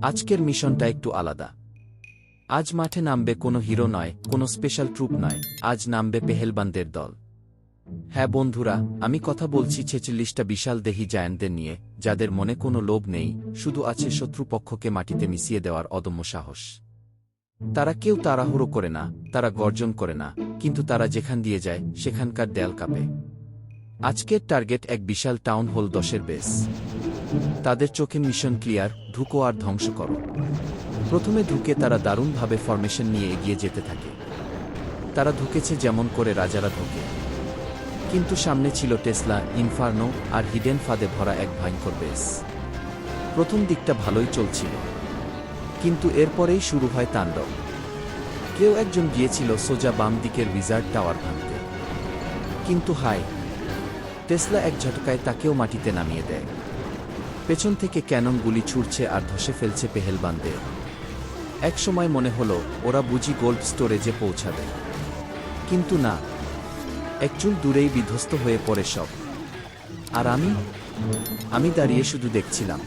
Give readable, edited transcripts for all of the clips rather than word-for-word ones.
আজকের মিশনটা একটু আলাদা। আজ মাঠে নামবে কোনো হিরো নয়, কোনো স্পেশাল ট্রুপ নয়, আজ নামবে পেহেলবানদের দল। হ্যাঁ বন্ধুরা, আমি কথা বলছি ৪৬টা বিশাল দেহী জায়ান্টদের নিয়ে, যাদের মনে কোনো লোভ নেই, শুধু আছে শত্রুপক্ষকে মাটিতে মিশিয়ে দেওয়ার অদম্য সাহস। তারা কেউ তাড়াহুড়ো করে না, তারা গর্জন করে না, কিন্তু তারা যেখান দিয়ে যায় সেখানকার দেয়াল কাঁপে। আজকের টার্গেট এক বিশাল টাউন হল ১০-এর বেস। তাদের চোখে মিশন ক্লিয়ার, ঢুকো আর ধ্বংস করো। প্রথমে ঢুকে তারা দারুণভাবে ফরমেশন নিয়ে এগিয়ে যেতে থাকে। তারা ঢুকেছে যেমন করে রাজারা ঢোকে। কিন্তু সামনে ছিল টেসলা, ইনফার্নো আর হিডেন ফাঁদে ভরা এক ভয়ঙ্কর বেস। প্রথম দিকটা ভালোই চলছিল, কিন্তু এরপরেই শুরু হয় তাণ্ডব। কেউ একজন গিয়েছিল সোজা বাম দিকের উইজার্ড টাওয়ার ভাঙতে, কিন্তু হায়, টেসলা এক ঝটকায় তাকেও মাটিতে নামিয়ে দেয়। পেছন থেকে ক্যানন গুলি ছুড়ছে আর ধসে ফেলছে পেহেলবানদের। এক সময় মনে হলো ওরা বুঝি গোল্ড স্টোরেজে পৌঁছাবে, কিন্তু না, এক চুল দূরেই বিধ্বস্ত হয়ে পড়ে সব। আর আমি দাঁড়িয়ে শুধু দেখছিলাম।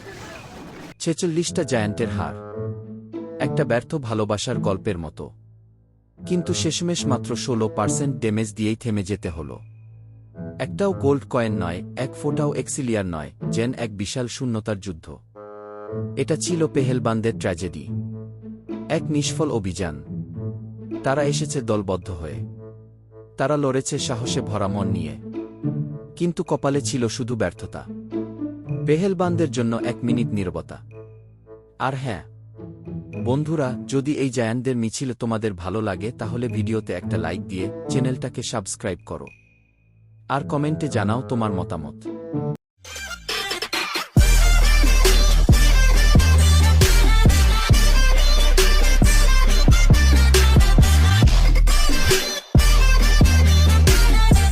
৪৬টা জায়ান্টের হার, একটা ব্যর্থ ভালোবাসার গল্পের মতো। কিন্তু শেষমেশ মাত্র ১৬% ড্যামেজ দিয়েই থেমে যেতে হলো। একটাও গোল্ড কয়েন নয়, এক ফোঁটাও এক্সিলিয়ার নয়, যেন এক বিশাল শূন্যতার যুদ্ধ। এটা ছিল পেহেলবানদের ট্র্যাজেডি, এক নিষ্ফল অভিযান। তারা এসেছে দলবদ্ধ হয়ে, তারা লড়েছে সাহসে ভরা মন নিয়ে, কিন্তু কপালে ছিল শুধু ব্যর্থতা। পেহেলবানদের জন্য ১ মিনিট নীরবতা। আর হ্যাঁ বন্ধুরা, যদি এই জায়ান্টদের মিছিল তোমাদের ভালো লাগে তাহলে ভিডিওতে একটা লাইক দিয়ে চ্যানেলটাকে সাবস্ক্রাইব করো, আর কমেন্টে জানাও তোমার মতামত।